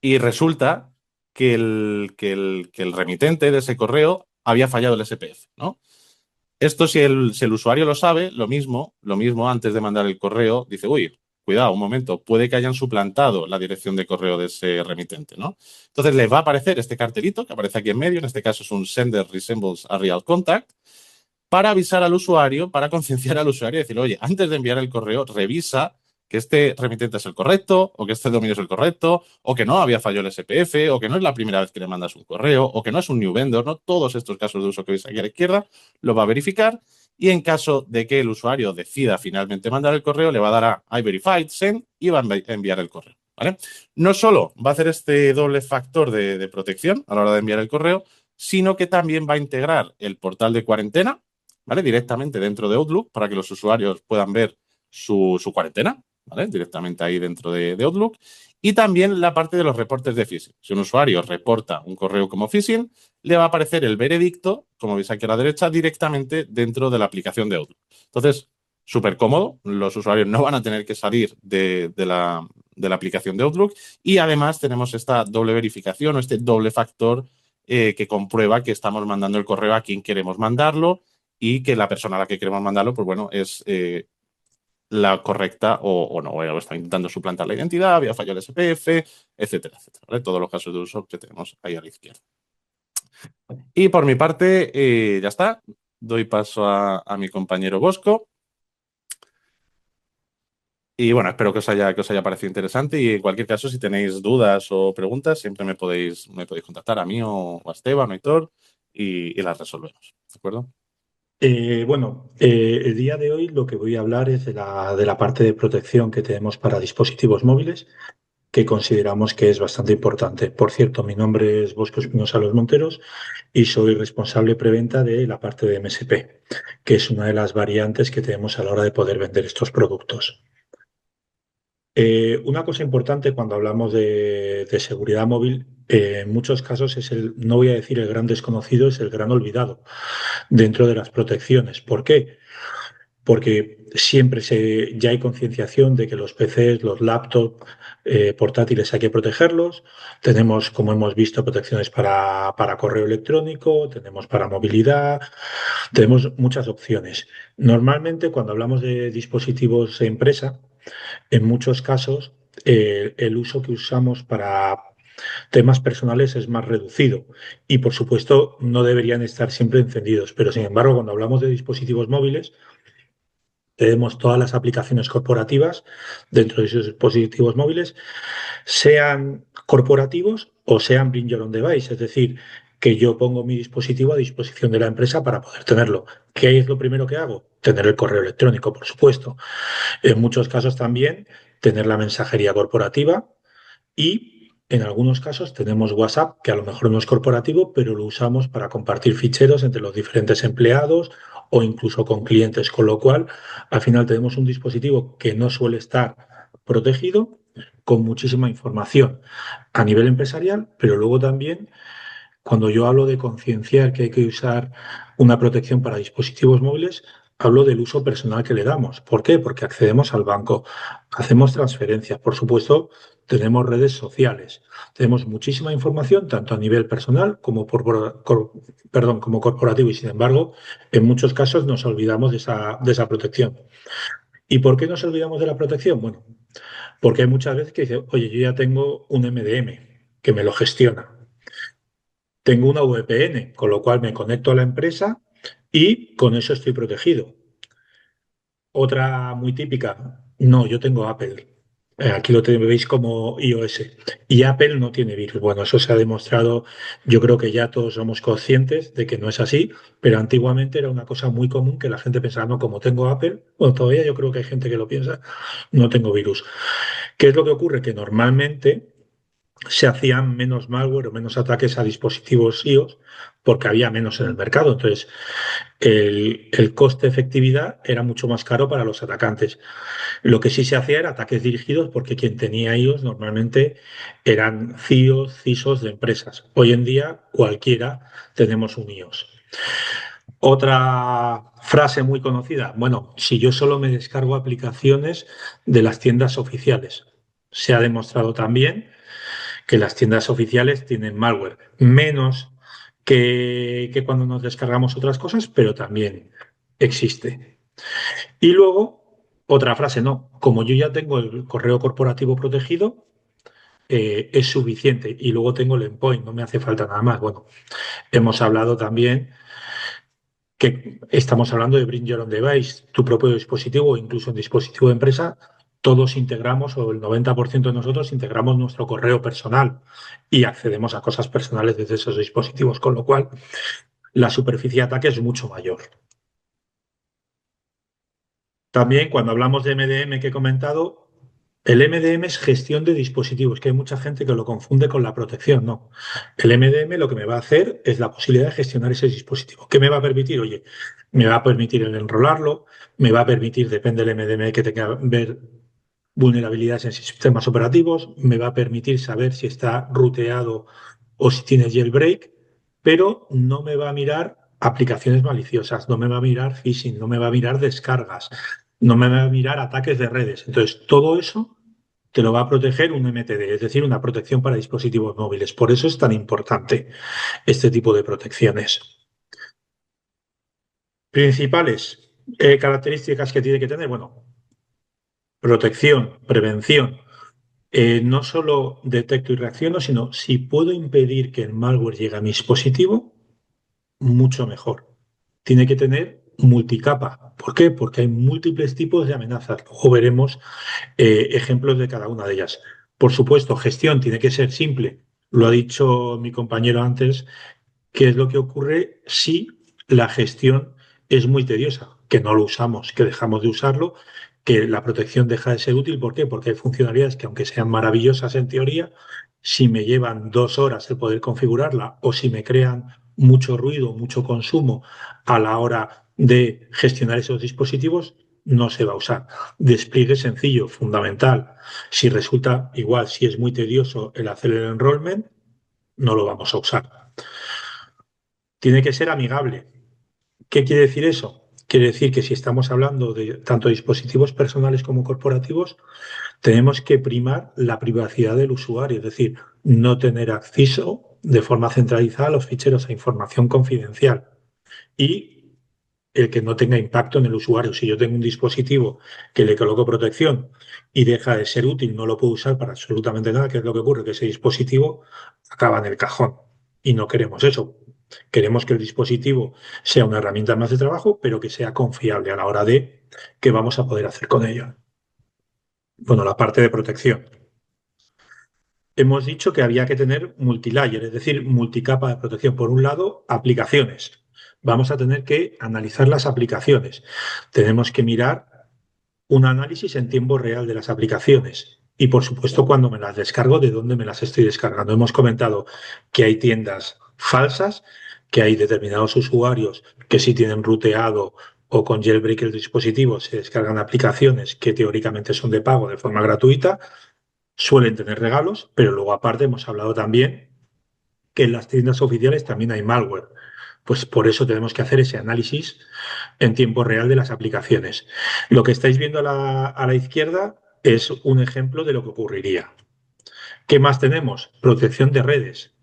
y resulta que el remitente de ese correo había fallado el SPF, ¿no? Esto, si el usuario lo sabe, lo mismo antes de mandar el correo, dice, uy, cuidado, un momento, puede que hayan suplantado la dirección de correo de ese remitente, ¿no? Entonces les va a aparecer este cartelito que aparece aquí en medio, en este caso es un sender resembles a real contact, para avisar al usuario, para concienciar al usuario y decirle, oye, antes de enviar el correo, revisa que este remitente es el correcto, o que este dominio es el correcto, o que no había fallado el SPF, o que no es la primera vez que le mandas un correo, o que no es un new vendor, ¿no? Todos estos casos de uso que veis aquí a la izquierda lo va a verificar y en caso de que el usuario decida finalmente mandar el correo, le va a dar a I verified, send y va a enviar el correo, ¿vale? No solo va a hacer este doble factor de protección a la hora de enviar el correo, sino que también va a integrar el portal de cuarentena, ¿vale? Directamente dentro de Outlook para que los usuarios puedan ver su cuarentena, ¿vale? Directamente ahí dentro de Outlook. Y también la parte de los reportes de phishing. Si un usuario reporta un correo como phishing, le va a aparecer el veredicto, como veis aquí a la derecha, directamente dentro de la aplicación de Outlook. Entonces, súper cómodo. Los usuarios no van a tener que salir de la aplicación de Outlook. Y además tenemos esta doble verificación o este doble factor que comprueba que estamos mandando el correo a quien queremos mandarlo y que la persona a la que queremos mandarlo, pues bueno, es la correcta o no, o está intentando suplantar la identidad, había fallado el SPF, etcétera, etcétera. ¿Vale? Todos los casos de uso que tenemos ahí a la izquierda. Y por mi parte, ya está. Doy paso a mi compañero Bosco. Y bueno, espero que os haya parecido interesante y en cualquier caso, si tenéis dudas o preguntas, siempre me podéis contactar a mí o a Esteban o a Héctor y las resolvemos. ¿De acuerdo? El día de hoy lo que voy a hablar es de la parte de protección que tenemos para dispositivos móviles, que consideramos que es bastante importante. Por cierto, mi nombre es Bosco Espinosa Los Monteros y soy responsable preventa de la parte de MSP, que es una de las variantes que tenemos a la hora de poder vender estos productos. Una cosa importante cuando hablamos de seguridad móvil, en muchos casos no voy a decir el gran desconocido, es el gran olvidado dentro de las protecciones. ¿Por qué? Porque ya hay concienciación de que los PCs, los laptops, portátiles hay que protegerlos. Tenemos, como hemos visto, protecciones para correo electrónico, tenemos para movilidad, tenemos muchas opciones. Normalmente, cuando hablamos de dispositivos de empresa, en muchos casos el uso que usamos para temas personales es más reducido y, por supuesto, no deberían estar siempre encendidos. Pero, sin embargo, cuando hablamos de dispositivos móviles, tenemos todas las aplicaciones corporativas dentro de esos dispositivos móviles, sean corporativos o sean bring your own device, es decir, que yo pongo mi dispositivo a disposición de la empresa para poder tenerlo. ¿Qué es lo primero que hago? Tener el correo electrónico, por supuesto. En muchos casos también tener la mensajería corporativa y en algunos casos tenemos WhatsApp, que a lo mejor no es corporativo, pero lo usamos para compartir ficheros entre los diferentes empleados o incluso con clientes, con lo cual al final tenemos un dispositivo que no suele estar protegido con muchísima información a nivel empresarial, pero luego también cuando yo hablo de concienciar que hay que usar una protección para dispositivos móviles, hablo del uso personal que le damos. ¿Por qué? Porque accedemos al banco, hacemos transferencias, por supuesto, tenemos redes sociales, tenemos muchísima información, tanto a nivel personal como, como corporativo, y sin embargo, en muchos casos nos olvidamos de esa protección. ¿Y por qué nos olvidamos de la protección? Bueno, porque hay muchas veces que dicen, oye, yo ya tengo un MDM que me lo gestiona. Tengo una VPN, con lo cual me conecto a la empresa y con eso estoy protegido. Otra muy típica, no, yo tengo Apple. Aquí lo veis como iOS. Y Apple no tiene virus. Bueno, eso se ha demostrado, yo creo que ya todos somos conscientes de que no es así, pero antiguamente era una cosa muy común que la gente pensaba, no, como tengo Apple, bueno, todavía yo creo que hay gente que lo piensa, no tengo virus. ¿Qué es lo que ocurre? Que normalmente se hacían menos malware o menos ataques a dispositivos iOS porque había menos en el mercado. Entonces, el coste-efectividad era mucho más caro para los atacantes. Lo que sí se hacía era ataques dirigidos porque quien tenía iOS normalmente eran CIOs, CISOs de empresas. Hoy en día cualquiera tenemos un iOS. Otra frase muy conocida, bueno, si yo solo me descargo aplicaciones de las tiendas oficiales. Se ha demostrado también que las tiendas oficiales tienen malware, menos que cuando nos descargamos otras cosas, pero también existe. Y luego, otra frase, no, como yo ya tengo el correo corporativo protegido, es suficiente. Y luego tengo el endpoint, no me hace falta nada más. Bueno, hemos hablado también que estamos hablando de Bring Your Own Device, tu propio dispositivo o incluso un dispositivo de empresa, todos integramos, o el 90% de nosotros integramos nuestro correo personal y accedemos a cosas personales desde esos dispositivos, con lo cual la superficie de ataque es mucho mayor. También cuando hablamos de MDM que he comentado, el MDM es gestión de dispositivos, que hay mucha gente que lo confunde con la protección. No. El MDM lo que me va a hacer es la posibilidad de gestionar ese dispositivo. ¿Qué me va a permitir? Oye, me va a permitir el enrolarlo, me va a permitir, depende del MDM que tenga, ver vulnerabilidades en sistemas operativos, me va a permitir saber si está ruteado o si tiene jailbreak, pero no me va a mirar aplicaciones maliciosas, no me va a mirar phishing, no me va a mirar descargas, no me va a mirar ataques de redes. Entonces, todo eso te lo va a proteger un MTD, es decir, una protección para dispositivos móviles. Por eso es tan importante este tipo de protecciones. Principales características que tiene que tener, bueno, protección, prevención. No solo detecto y reacciono, sino si puedo impedir que el malware llegue a mi dispositivo, mucho mejor. Tiene que tener multicapa. ¿Por qué? Porque hay múltiples tipos de amenazas. Luego veremos ejemplos de cada una de ellas. Por supuesto, gestión tiene que ser simple. Lo ha dicho mi compañero antes, qué es lo que ocurre si la gestión es muy tediosa, que no lo usamos, que dejamos de usarlo, que la protección deja de ser útil. ¿Por qué? Porque hay funcionalidades que, aunque sean maravillosas en teoría, si me llevan 2 horas el poder configurarla o si me crean mucho ruido, mucho consumo a la hora de gestionar esos dispositivos, no se va a usar. Despliegue sencillo, fundamental. Si resulta igual, si es muy tedioso el hacer el enrollment, no lo vamos a usar. Tiene que ser amigable. ¿Qué quiere decir eso? Quiere decir que si estamos hablando de tanto dispositivos personales como corporativos, tenemos que primar la privacidad del usuario, es decir, no tener acceso de forma centralizada a los ficheros a información confidencial y el que no tenga impacto en el usuario. Si yo tengo un dispositivo que le coloco protección y deja de ser útil, no lo puedo usar para absolutamente nada, ¿qué es lo que ocurre? Que ese dispositivo acaba en el cajón y no queremos eso. Queremos que el dispositivo sea una herramienta más de trabajo, pero que sea confiable a la hora de qué vamos a poder hacer con ello. Bueno, la parte de protección. Hemos dicho que había que tener multilayer, es decir, multicapa de protección. Por un lado, aplicaciones. Vamos a tener que analizar las aplicaciones. Tenemos que mirar un análisis en tiempo real de las aplicaciones. Y por supuesto, cuando me las descargo, de dónde me las estoy descargando. Hemos comentado que hay tiendas falsas, que hay determinados usuarios que sí tienen ruteado o con jailbreak el dispositivo se descargan aplicaciones que teóricamente son de pago de forma gratuita, suelen tener regalos, pero luego aparte hemos hablado también que en las tiendas oficiales también hay malware. Pues por eso tenemos que hacer ese análisis en tiempo real de las aplicaciones. Lo que estáis viendo a la izquierda es un ejemplo de lo que ocurriría. ¿Qué más tenemos? Protección de redes.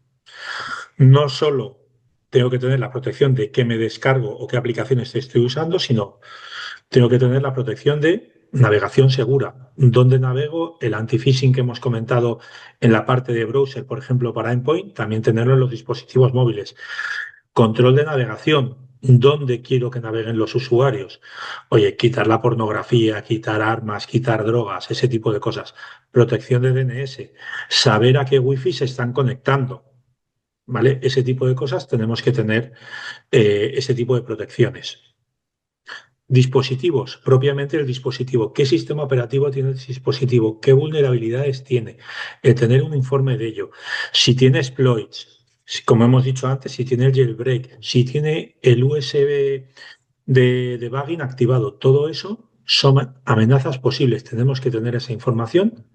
No solo tengo que tener la protección de qué me descargo o qué aplicaciones estoy usando, sino tengo que tener la protección de navegación segura. ¿Dónde navego? El anti-phishing que hemos comentado en la parte de browser, por ejemplo, para endpoint, también tenerlo en los dispositivos móviles. Control de navegación. ¿Dónde quiero que naveguen los usuarios? Oye, quitar la pornografía, quitar armas, quitar drogas, ese tipo de cosas. Protección de DNS. Saber a qué wifi se están conectando. ¿Vale? Ese tipo de cosas tenemos que tener ese tipo de protecciones. Dispositivos, propiamente el dispositivo. ¿Qué sistema operativo tiene el dispositivo? ¿Qué vulnerabilidades tiene? Tener un informe de ello. Si tiene exploits, como hemos dicho antes, si tiene el jailbreak, si tiene el USB de debugging activado, todo eso son amenazas posibles. Tenemos que tener esa información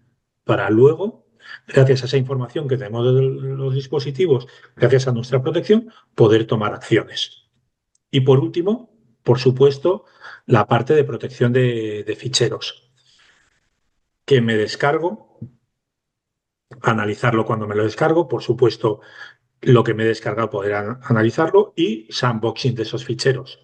para luego, gracias a esa información que tenemos de los dispositivos, gracias a nuestra protección, poder tomar acciones. Y por último, por supuesto, la parte de protección de ficheros, que me descargo, analizarlo cuando me lo descargo, por supuesto, lo que me he descargado poder analizarlo y sandboxing de esos ficheros.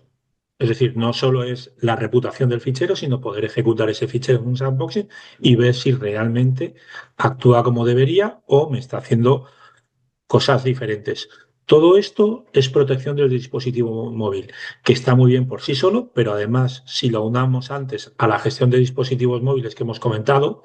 Es decir, no solo es la reputación del fichero, sino poder ejecutar ese fichero en un sandboxing y ver si realmente actúa como debería o me está haciendo cosas diferentes. Todo esto es protección del dispositivo móvil, que está muy bien por sí solo, pero además, si lo unamos antes a la gestión de dispositivos móviles que hemos comentado,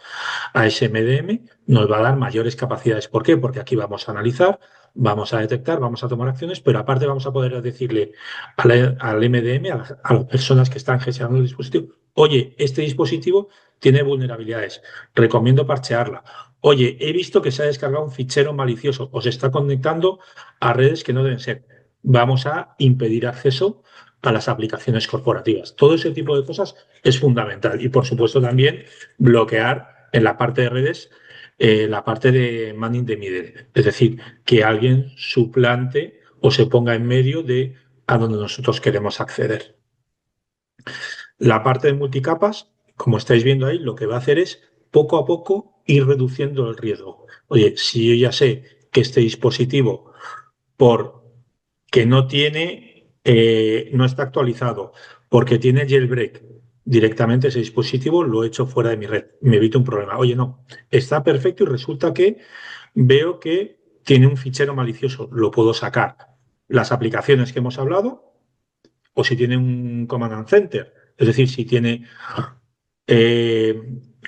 a ese MDM, nos va a dar mayores capacidades. ¿Por qué? Porque aquí vamos a analizar, vamos a detectar, vamos a tomar acciones, pero aparte vamos a poder decirle al MDM, a las personas que están gestionando el dispositivo, oye, este dispositivo tiene vulnerabilidades, recomiendo parchearla. Oye, he visto que se ha descargado un fichero malicioso o se está conectando a redes que no deben ser. Vamos a impedir acceso a las aplicaciones corporativas. Todo ese tipo de cosas es fundamental. Y por supuesto también bloquear en la parte de redes la parte de man in the middle. Es decir, que alguien suplante o se ponga en medio de a donde nosotros queremos acceder. La parte de multicapas, como estáis viendo ahí, lo que va a hacer es poco a poco ir reduciendo el riesgo. Oye, si yo ya sé que este dispositivo, por que no tiene no está actualizado porque tiene jailbreak directamente ese dispositivo, lo he hecho fuera de mi red, me evito un problema. Oye, no, está perfecto y resulta que veo que tiene un fichero malicioso, lo puedo sacar. Las aplicaciones que hemos hablado, o si tiene un Command and Center, es decir, si tiene, eh,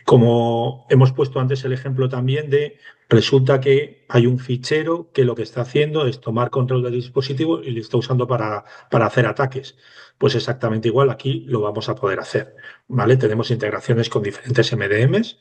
como hemos puesto antes el ejemplo también de, resulta que hay un fichero que lo que está haciendo es tomar control del dispositivo y lo está usando para hacer ataques. Pues exactamente igual aquí lo vamos a poder hacer, ¿vale? Tenemos integraciones con diferentes MDMs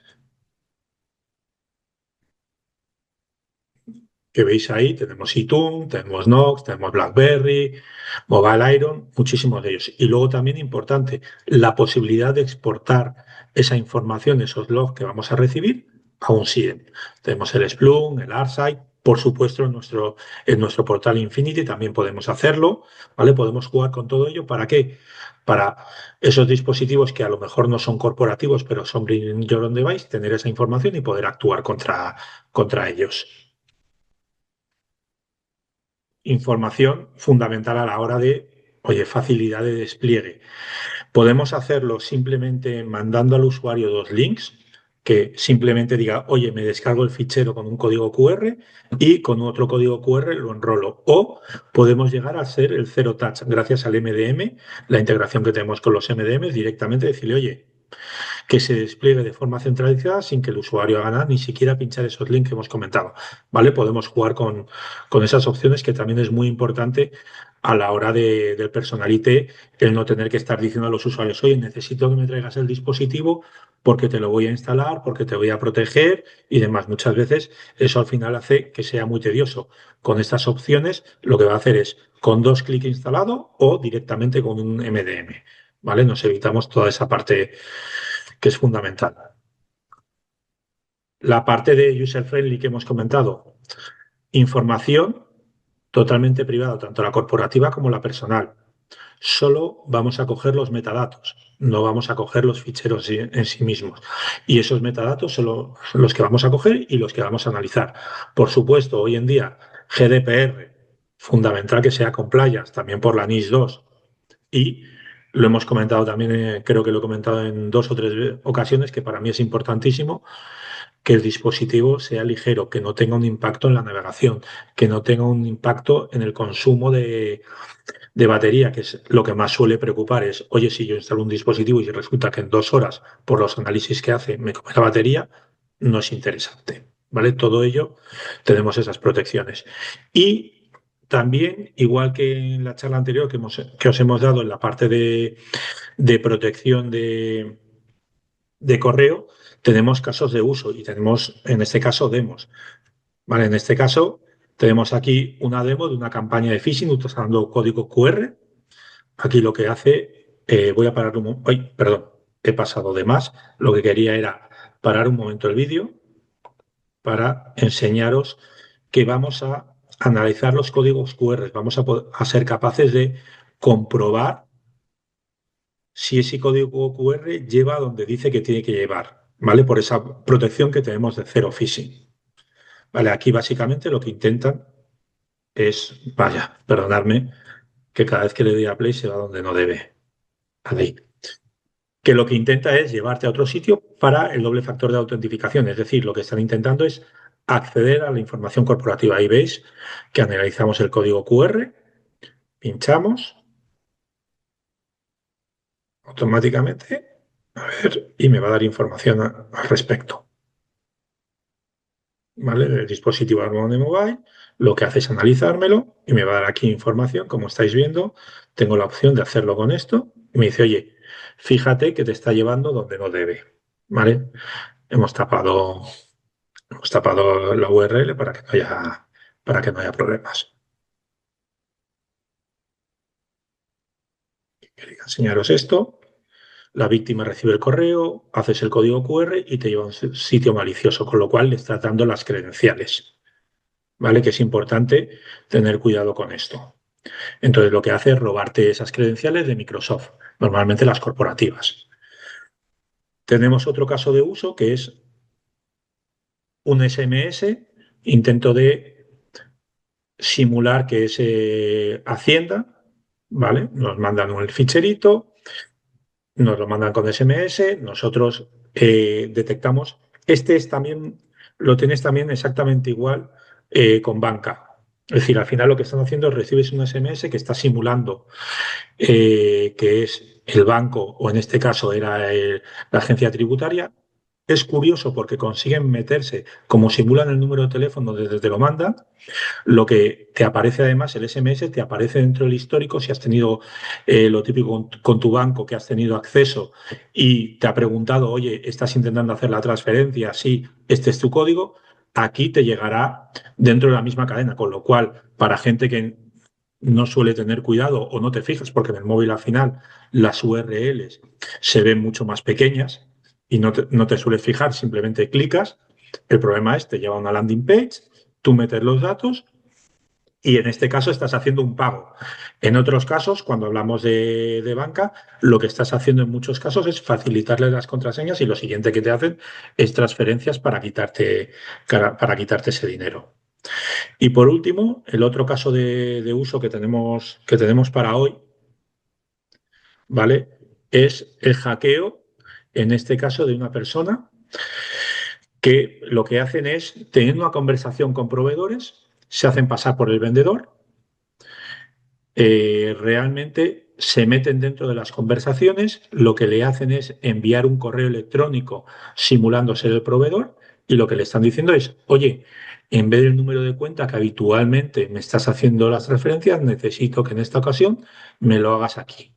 que veis ahí, tenemos iTunes, tenemos Nox, tenemos BlackBerry, Mobile Iron, muchísimos de ellos. Y luego también importante, la posibilidad de exportar esa información, esos logs que vamos a recibir a un SIEM. Tenemos el Splunk, el ArcSight, por supuesto en nuestro portal Infinity también podemos hacerlo, ¿vale? Podemos jugar con todo ello. ¿Para qué? Para esos dispositivos que a lo mejor no son corporativos, pero son Bring Your Own Device, tener esa información y poder actuar contra ellos. Información fundamental a la hora de, oye, facilidad de despliegue. Podemos hacerlo simplemente mandando al usuario dos links que simplemente diga, oye, me descargo el fichero con un código QR y con otro código QR lo enrolo. O podemos llegar a ser el Zero Touch gracias al MDM, la integración que tenemos con los MDMs, directamente decirle, oye, que se despliegue de forma centralizada sin que el usuario haga nada, ni siquiera pinchar esos links que hemos comentado. ¿Vale? Podemos jugar con esas opciones que también es muy importante a la hora del personal IT, el no tener que estar diciendo a los usuarios, oye, necesito que me traigas el dispositivo porque te lo voy a instalar, porque te voy a proteger y demás. Muchas veces eso al final hace que sea muy tedioso. Con estas opciones lo que va a hacer es con dos clics instalado o directamente con un MDM. ¿Vale? Nos evitamos toda esa parte que es fundamental. La parte de user-friendly que hemos comentado, información totalmente privada, tanto la corporativa como la personal. Solo vamos a coger los metadatos, no vamos a coger los ficheros en sí mismos. Y esos metadatos son los que vamos a coger y los que vamos a analizar. Por supuesto, hoy en día, GDPR, fundamental que sea compliance, también por la NIS 2. Y lo hemos comentado también, creo que lo he comentado en dos o tres ocasiones, que para mí es importantísimo que el dispositivo sea ligero, que no tenga un impacto en la navegación, que no tenga un impacto en el consumo de batería, que es lo que más suele preocupar. Es, oye, si yo instalo un dispositivo y resulta que en 2 horas, por los análisis que hace, me come la batería, no es interesante. ¿Vale? Todo ello tenemos esas protecciones. Y también, igual que en la charla anterior que os hemos dado en la parte de protección de correo, tenemos casos de uso y tenemos, en este caso, demos. Vale, en este caso, tenemos aquí una demo de una campaña de phishing utilizando código QR. Aquí lo que hace, voy a parar un momento. Ay, perdón, he pasado de más. Lo que quería era parar un momento el vídeo para enseñaros que vamos a analizar los códigos QR. Vamos a ser capaces de comprobar si ese código QR lleva a donde dice que tiene que llevar, ¿vale? Por esa protección que tenemos de Zero Phishing. Vale, aquí básicamente lo que intentan es, vaya, perdonadme, que cada vez que le doy a play se va donde no debe. Ahí. Que lo que intenta es llevarte a otro sitio para el doble factor de autentificación. Es decir, lo que están intentando es acceder a la información corporativa. Ahí veis que analizamos el código QR, pinchamos automáticamente, a ver, y me va a dar información al respecto. ¿Vale? Del dispositivo Harmony Mobile, lo que hace es analizármelo y me va a dar aquí información, como estáis viendo, tengo la opción de hacerlo con esto y me dice, oye, fíjate que te está llevando donde no debe, ¿vale? Hemos tapado, hemos tapado la URL para que no haya problemas. Quería enseñaros esto. La víctima recibe el correo, haces el código QR y te lleva a un sitio malicioso, con lo cual le estás dando las credenciales, ¿vale? Que es importante tener cuidado con esto. Entonces lo que hace es robarte esas credenciales de Microsoft, normalmente las corporativas. Tenemos otro caso de uso que es un SMS, intento de simular que es Hacienda, ¿vale? Nos mandan un ficherito, nos lo mandan con SMS, nosotros detectamos. Lo tienes también exactamente igual con banca. Es decir, al final lo que están haciendo es recibes un SMS que está simulando que es el banco, o en este caso era la agencia tributaria. Es curioso porque consiguen meterse, como simulan el número de teléfono desde te lo mandan, lo que te aparece además, el SMS, te aparece dentro del histórico si has tenido lo típico con tu banco, que has tenido acceso y te ha preguntado, oye, ¿estás intentando hacer la transferencia? Sí, este es tu código. Aquí te llegará dentro de la misma cadena, con lo cual, para gente que no suele tener cuidado o no te fijas, porque en el móvil al final las URLs se ven mucho más pequeñas y no te sueles fijar, simplemente clicas. El problema es, te lleva a una landing page, tú metes los datos y en este caso estás haciendo un pago. En otros casos, cuando hablamos de banca, lo que estás haciendo en muchos casos es facilitarle las contraseñas y lo siguiente que te hacen es transferencias para quitarte ese dinero. Y por último, el otro caso de uso que tenemos para hoy, ¿vale? Es el hackeo, en este caso de una persona que lo que hacen es, teniendo una conversación con proveedores, se hacen pasar por el vendedor, realmente se meten dentro de las conversaciones, lo que le hacen es enviar un correo electrónico simulando ser el proveedor y lo que le están diciendo es, oye, en vez del número de cuenta que habitualmente me estás haciendo las transferencias, necesito que en esta ocasión me lo hagas aquí.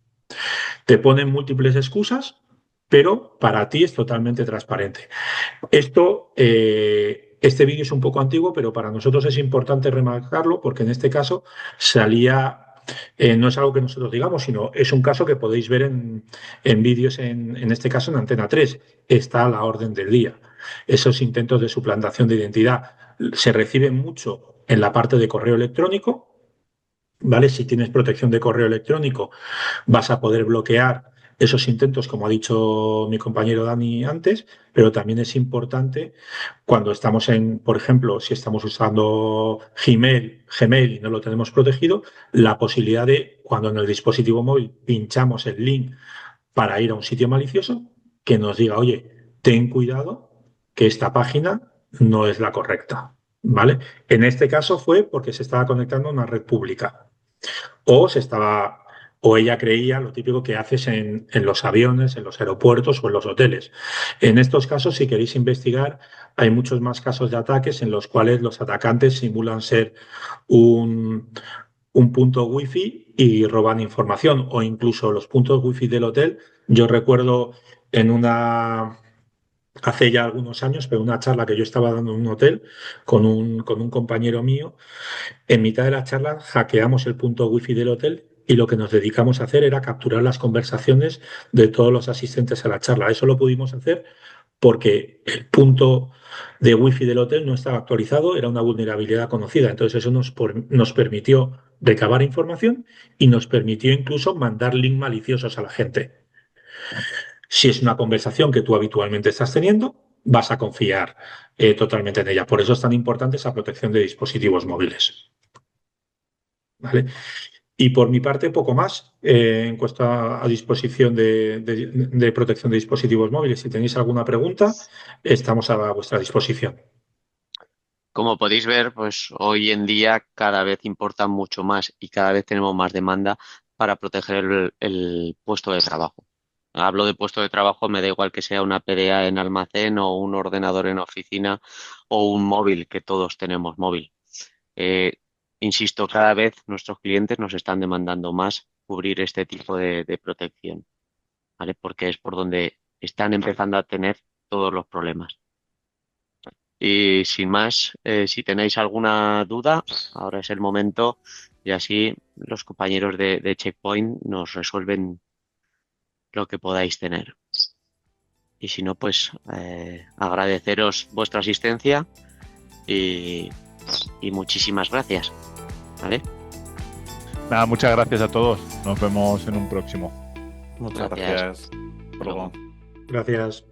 Te ponen múltiples excusas, pero para ti es totalmente transparente. Este vídeo es un poco antiguo, pero para nosotros es importante remarcarlo porque en este caso no es algo que nosotros digamos, sino es un caso que podéis ver en vídeos, en este caso en Antena 3. Está a la orden del día. Esos intentos de suplantación de identidad se reciben mucho en la parte de correo electrónico, ¿vale? Si tienes protección de correo electrónico, vas a poder bloquear esos intentos, como ha dicho mi compañero Dani antes, pero también es importante cuando estamos por ejemplo, si estamos usando Gmail y no lo tenemos protegido, la posibilidad de, cuando en el dispositivo móvil pinchamos el link para ir a un sitio malicioso, que nos diga, oye, ten cuidado que esta página no es la correcta, ¿vale? En este caso fue porque se estaba conectando a una red pública o se estaba o ella creía lo típico que haces en los aviones, en los aeropuertos o en los hoteles. En estos casos, si queréis investigar, hay muchos más casos de ataques en los cuales los atacantes simulan ser un, un punto wifi y roban información, o incluso los puntos wifi del hotel. Yo recuerdo hace ya algunos años, pero una charla que yo estaba dando en un hotel con un compañero mío, en mitad de la charla hackeamos el punto wifi del hotel y lo que nos dedicamos a hacer era capturar las conversaciones de todos los asistentes a la charla. Eso lo pudimos hacer porque el punto de wifi del hotel no estaba actualizado, era una vulnerabilidad conocida. Entonces eso nos permitió recabar información y nos permitió incluso mandar links maliciosos a la gente. Si es una conversación que tú habitualmente estás teniendo, vas a confiar totalmente en ella. Por eso es tan importante esa protección de dispositivos móviles. ¿Vale? Y por mi parte, poco más en cuanto a disposición de protección de dispositivos móviles. Si tenéis alguna pregunta, estamos a vuestra disposición. Como podéis ver, pues hoy en día cada vez importa mucho más y cada vez tenemos más demanda para proteger el puesto de trabajo. Hablo de puesto de trabajo, me da igual que sea una PDA en almacén o un ordenador en oficina o un móvil, que todos tenemos móvil. Eh, Insisto, cada vez nuestros clientes nos están demandando más cubrir este tipo de protección, ¿vale? Porque es por donde están empezando a tener todos los problemas. Y sin más, si tenéis alguna duda, ahora es el momento y así los compañeros de Checkpoint nos resuelven lo que podáis tener. Y si no, pues agradeceros vuestra asistencia y, y muchísimas gracias. ¿Vale? Nada, muchas gracias a todos. Nos vemos en un próximo. Muchas gracias. Hasta luego. Gracias.